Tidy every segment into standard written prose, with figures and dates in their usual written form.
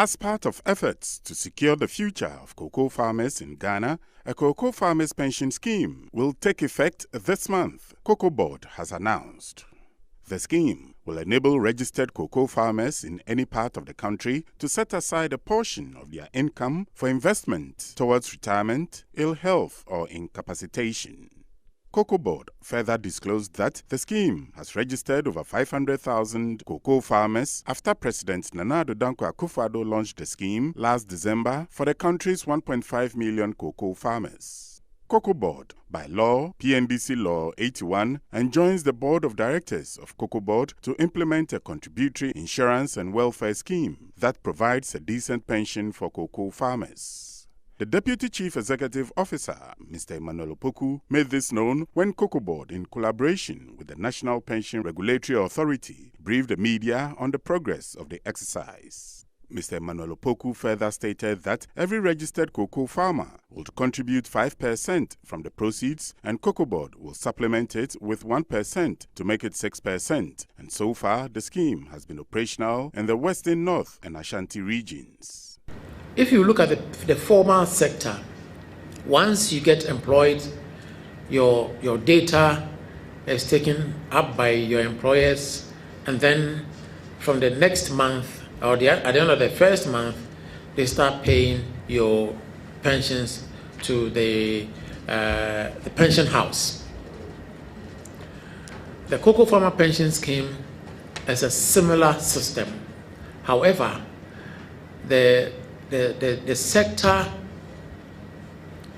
As part of efforts to secure the future of cocoa farmers in Ghana, a cocoa farmers pension scheme will take effect this month, Cocoa Board has announced. The scheme will enable registered cocoa farmers in any part of the country to set aside a portion of their income for investment towards retirement, ill health, or incapacitation. Cocoa Board further disclosed that the scheme has registered over 500,000 cocoa farmers after President Nana Addo Dankwa Akufo-Addo launched the scheme last December for the country's 1.5 million cocoa farmers. Cocoa Board, by law, PNDC Law 81, enjoins the Board of Directors of Cocoa Board to implement a contributory insurance and welfare scheme that provides a decent pension for cocoa farmers. The Deputy Chief Executive Officer, Mr. Emmanuel Opoku, made this known when Cocoa Board, in collaboration with the National Pension Regulatory Authority, briefed the media on the progress of the exercise. Mr. Emmanuel Opoku further stated that every registered cocoa farmer would contribute 5% from the proceeds, and Cocoa Board will supplement it with 1% to make it 6%. And so far, the scheme has been operational in the Western, North, and Ashanti regions. If you look at the formal sector, once you get employed, your data is taken up by your employers, and then from the next month or at the end of the first month, they start paying your pensions to the pension house. The Cocoa Farmer Pension Scheme is a similar system. However, the sector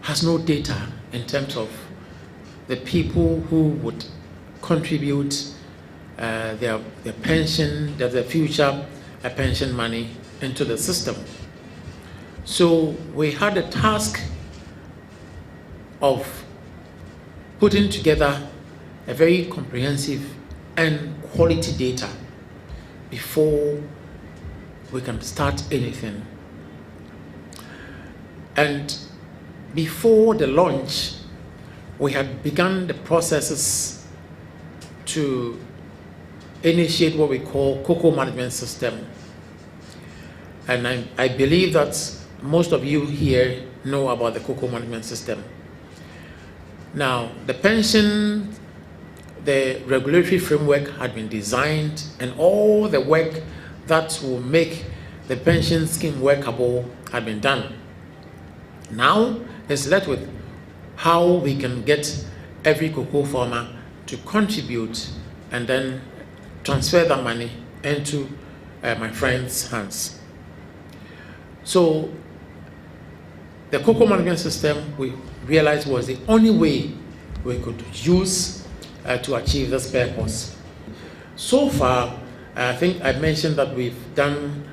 has no data in terms of the people who would contribute their pension, their future pension money into the system. So we had a task of putting together a very comprehensive and quality data before we can start anything. And before the launch, we had begun the processes to initiate what we call cocoa management system. And I believe that most of you here know about the cocoa management system. Now, the pension, the regulatory framework had been designed, and all the work that will make the pension scheme workable had been done. Now it's left with how we can get every cocoa farmer to contribute and then transfer that money into my friend's hands. So the cocoa management system, we realized, was the only way we could use to achieve this purpose. So far, I think I mentioned that we've done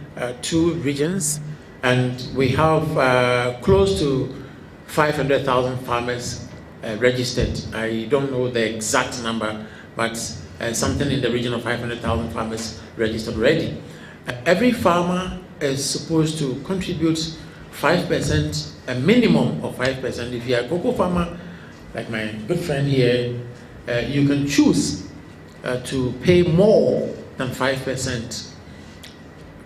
2 regions, and we have close to 500,000 farmers registered. I don't know the exact number, but something in the region of 500,000 farmers registered already. Every farmer is supposed to contribute 5%, a minimum of 5%. If you're a cocoa farmer, like my good friend here, you can choose to pay more than 5%,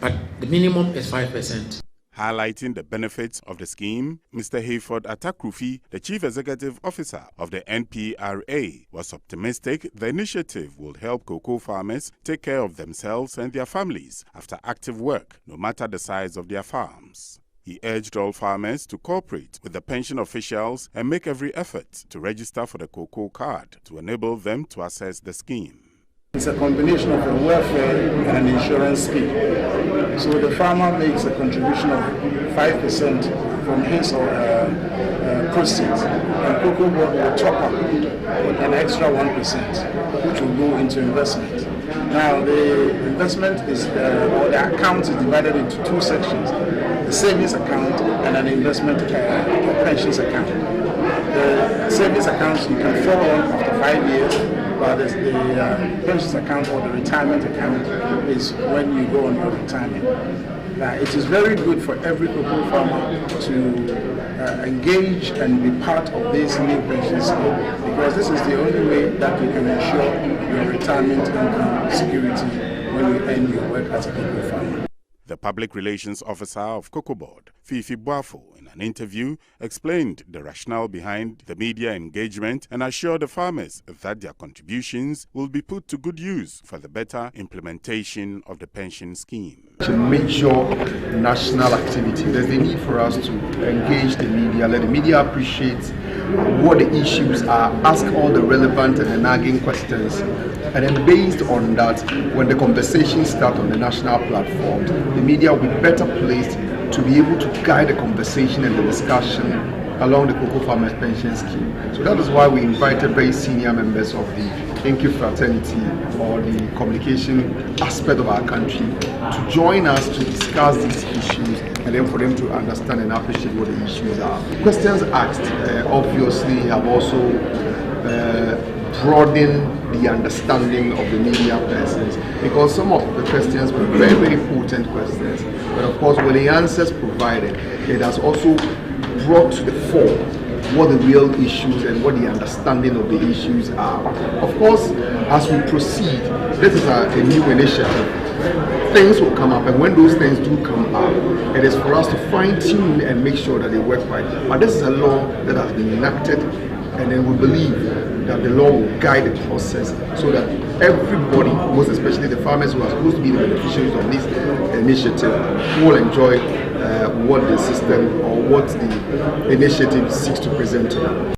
but the minimum is 5%. Highlighting the benefits of the scheme, Mr. Hayford Atakrufi, the Chief Executive Officer of the NPRA, was optimistic the initiative will help cocoa farmers take care of themselves and their families after active work, no matter the size of their farms. He urged all farmers to cooperate with the pension officials and make every effort to register for the cocoa card to enable them to access the scheme. It's a combination of a welfare and an insurance scheme. So the farmer makes a contribution of 5% from his or her proceeds, and Cocoa Board will top up with an extra 1%, which will go into investment. Now the investment is, or the account is divided into 2 sections: the savings account and an investment pensions account. The savings account you can follow on after 5 years. But the pensions account or the retirement account is when you go on your retirement. Now, it is very good for every cocoa farmer to engage and be part of this new pension scheme, because this is the only way that you can ensure your retirement income security when you end your work as a cocoa farmer. The public relations officer of Cocoa Board, Fifi Boafo, in an interview, explained the rationale behind the media engagement and assured the farmers that their contributions will be put to good use for the better implementation of the pension scheme. To major national activity, there's the need for us to engage the media, let the media appreciate what the issues are, ask all the relevant and nagging questions, and then based on that, when the conversations start on the national platform, the media will be better placed to be able to guide the conversation and the discussion along the Cocoa Farmers Pension Scheme. So that is why we invited very senior members of the Inky fraternity or the communication aspect of our country to join us to discuss these issues and then for them to understand and appreciate what the issues are. Questions asked obviously have also broadened the understanding of the media persons, because some of the questions were very, very potent questions. But of course, with the answers provided, it has also brought to the fore what the real issues and what the understanding of the issues are. Of course, as we proceed, this is a new initiative. Things will come up, and when those things do come up, it is for us to fine-tune and make sure that they work right. But this is a law that has been enacted, and then we believe that the law will guide the process so that everybody, most especially the farmers who are supposed to be the beneficiaries of this initiative, will enjoy what the system or what the initiative seeks to present to them.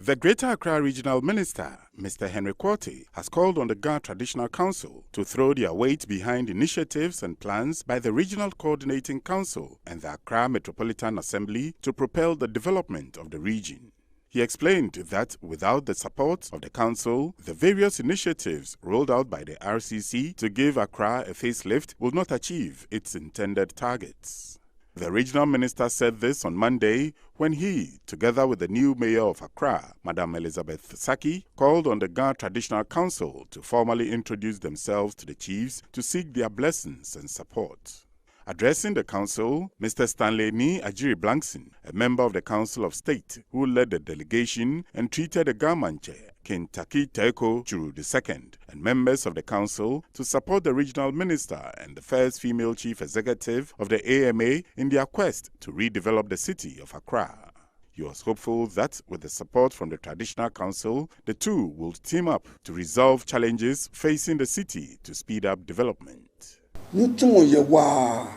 The Greater Accra Regional Minister, Mr. Henry Quartey, has called on the Ga Traditional Council to throw their weight behind initiatives and plans by the Regional Coordinating Council and the Accra Metropolitan Assembly to propel the development of the region. He explained that without the support of the council, the various initiatives rolled out by the RCC to give Accra a facelift will not achieve its intended targets. The regional minister said this on Monday when he, together with the new mayor of Accra, Madam Elizabeth Saki, called on the Ga Traditional Council to formally introduce themselves to the chiefs to seek their blessings and support. Addressing the council, Mr. Stanley Ni Ajiri Blankson, a member of the Council of State who led the delegation, entreated the government chair, Kencity Media II, and members of the council to support the regional minister and the first female chief executive of the AMA in their quest to redevelop the city of Accra. He was hopeful that with the support from the Traditional Council, the two will team up to resolve challenges facing the city to speed up development. Nutumo yewa,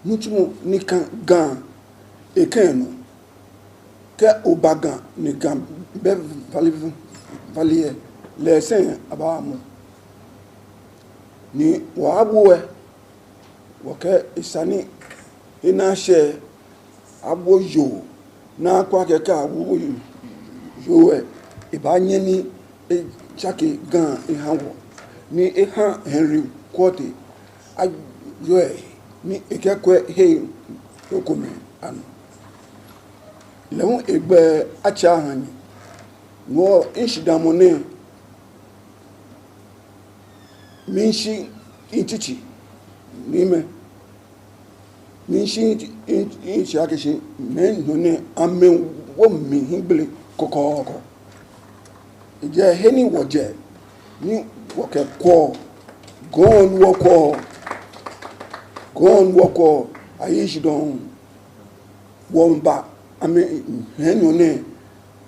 nutumo nikan gan ekeno, ke obagan nikan be valie lesen abamu. Ni wabuwe, wake isani inashe abo yo na kwa keka abo yo ibanye ni chake gan ihanwo ni ehan Henry Quartey ayoe ni ekekwe he okome anu lewon egbe acha han wo inshidamone minshi inchichi nime minshi inchi akeshi men none amen wo mi higbele kokoko ije heni woje ni woke ko gon woko ayishi don womba ame henone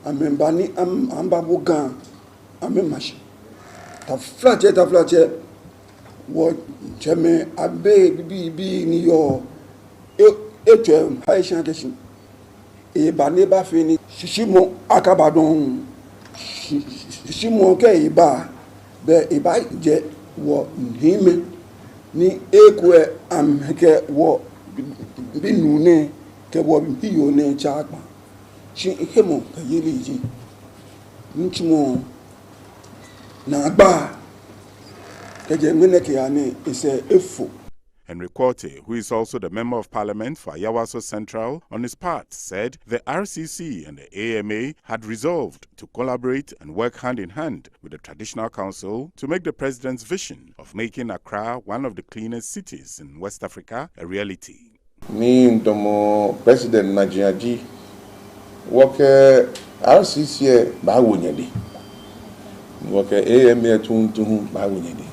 amemba ni amba bugan ame mashi ta flache wo cheme abe bi ni yo eto haishan keshin e ba ne ba fe ni shishimo akabadon shishimo ke iba be iba je wo hime ni ekwe amke wo binune ke wo biyo ne chagba shi ihemo ka yeliji nchimo na gba ke je ngene ke ane ise efo. Henry Quartey, who is also the Member of Parliament for Ayawaso Central, on his part said the RCC and the AMA had resolved to collaborate and work hand in hand with the Traditional Council to make the President's vision of making Accra one of the cleanest cities in West Africa a reality. Ni ndomo President Najiaji woke RCC ba wonyeli Woke AMA to my winning.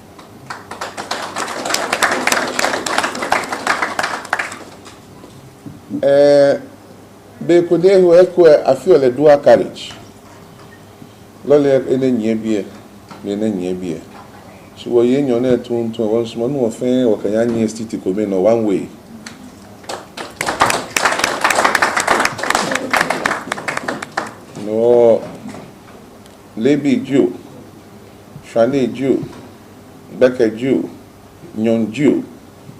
Bekode who I feel a dual carriage. Lolly in a near beer, in a near beer. She was in your net to once more fair or Kayani City come in one way. No, Lady Jew, Shani Jew, Becca Jew, Nyon Jew.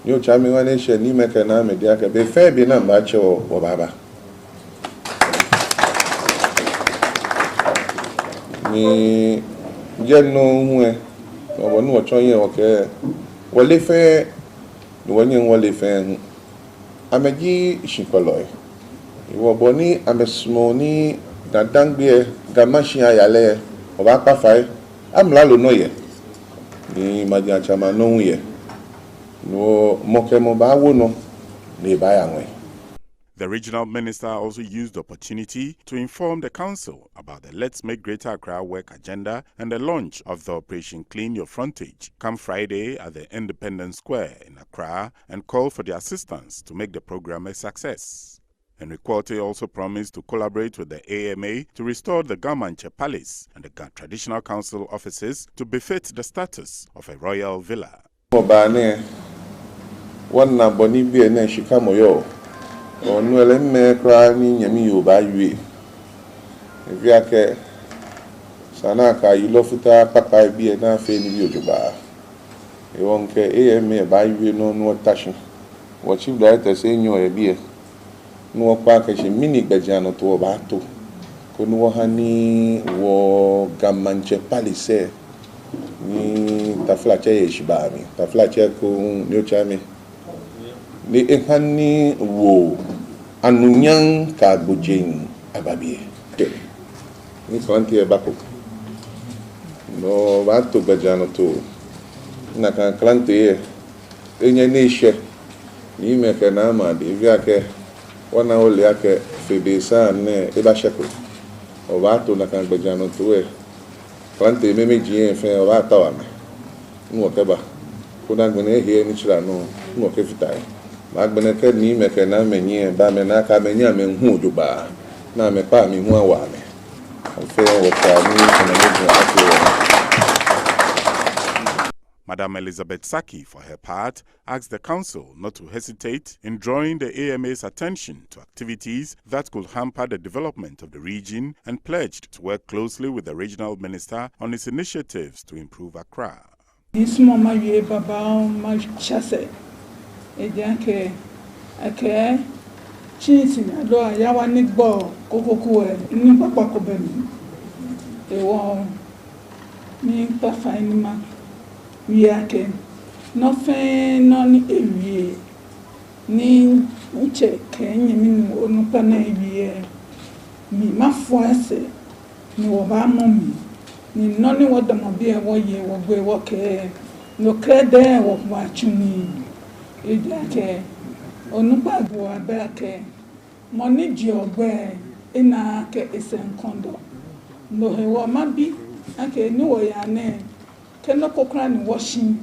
New charming one nation, New Mecaname, Diaka, be fair be not much or Baba. Ni General Where or one watch on you, okay. Well, if fair, the one young Wally fan, I'm a G. Shinkoloy. You were bonny, I'm a smony, that dang beer, Gamashia Yale, or Apa Fire. I'm Lalo Noye. Ni Madia Chama no ye. No Mokemo Bawono, nearby away. The regional minister also used the opportunity to inform the council about the Let's Make Greater Accra work agenda and the launch of the Operation Clean Your Frontage come Friday at the Independence Square in Accra and call for the assistance to make the program a success. Henry Quarty also promised to collaborate with the AMA to restore the Gamanche Palace and the Traditional Council offices to befit the status of a royal villa. One na boni bi na shikamoyo onu ele me kra ni nyami yo ba yue evia ke sana ka ilofuta papa bi na fe ni bi ojoba e won ke AMA ba yue no no tashin wo chief director say nyo e bi no kwa ke shi mini gbaja no to ba to ko no hani wo Gamanche Palace ni tafla che shiba mi tafla che ko nyo chami ni ehani wo anunyang ka bujing ababie ni kwanti e bako no bato bajano to na kan klante enye nishe ni me kana ma de via ke wana ole yake febesa ne e ba sheko o bato na kan bajano to e klante meme jien fe o bata wa me no ke ba kuna ngene he ni chira no ke fitai Magbeneke ni mekena menye ba menaka menya menhu juba na mepa mi hu awa me ofe wotani Madam Elizabeth Saki, for her part, asked the council not to hesitate in drawing the AMA's attention to activities that could hamper the development of the region and pledged to work closely with the regional minister on his initiatives to improve Accra. Ejanke ake chisi ado ayawa nigbo kokoku ni papa ko bemi e won ni pa fine ma wi ake no fe no ni ewie ni uche kenye mi onu pa na ewie mi mafo ase ni wo ba mo mi ni no ni wo da mo bi e wo ye wo gbe wo ke no krede wo wa chuni Ejake onugbago abeke money jogbe ina ke esenkondo no hewo mabi ake ni wo ya ne ke no kokra ni washing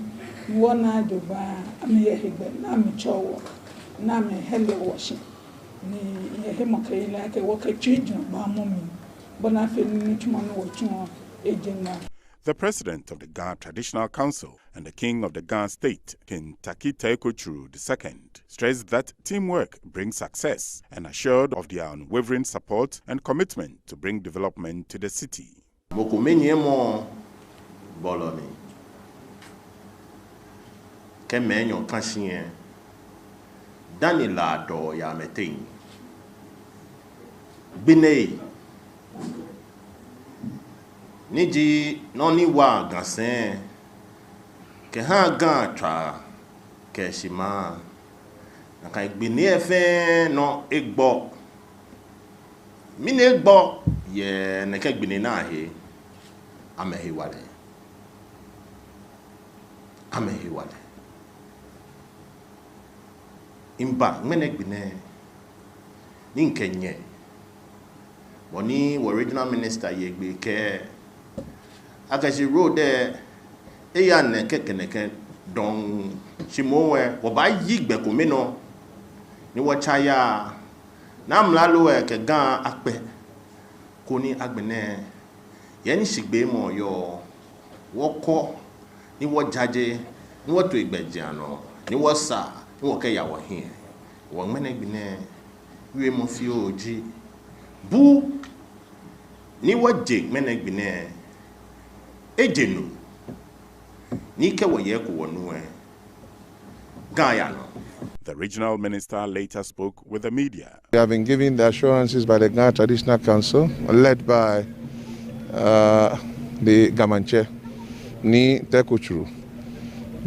ni wona doba ame ye hegbe na me chowo na me hele washing ni ye he makaila ke wo ke chiju ba momi bona fe ni tuma no wo tun ejenga. The president of the Ghana Traditional Council and the king of the Ghana state, King Kencity Media II, stressed that teamwork brings success and assured of their unwavering support and commitment to bring development to the city. Mokumenyemo boloni kemenyo kansie danila do ya metin binei Niji noni wa gansen ke ha gan tra ke shima na ka igbini efe no egbo mi ne egbo ye ne ke igbini na he amehi wale imba mene igbini ni nkenye woni original minister ye gbe ke Akashi road there, eya neke don shimowe, waba yigbe kumino, ni wachaya, na mlalo ke gan akpe, koni agbene, yeni shigbe mo yo, woko, ni wajaje, ni watu igbejiano, ni wasa, ni wake ya wahin, wangmene gbene, we mo fi oji, bu, ni waje mene gbene, ejenu, ni ke waye ku wonu Guyana. The regional minister later spoke with the media. We have been given the assurances by the Ghana Traditional Council, led by the Gamanche, NET2,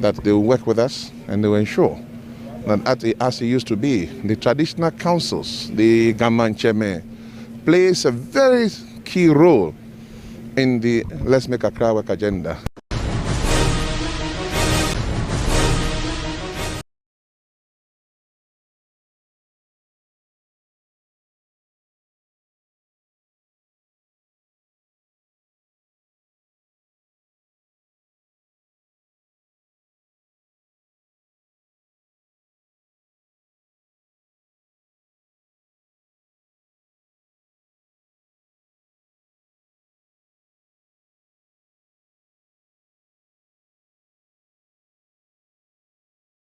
that they will work with us and they will ensure that as it used to be, the traditional councils, the Gamanche, plays a very key role in the Let's Make Accra Work agenda.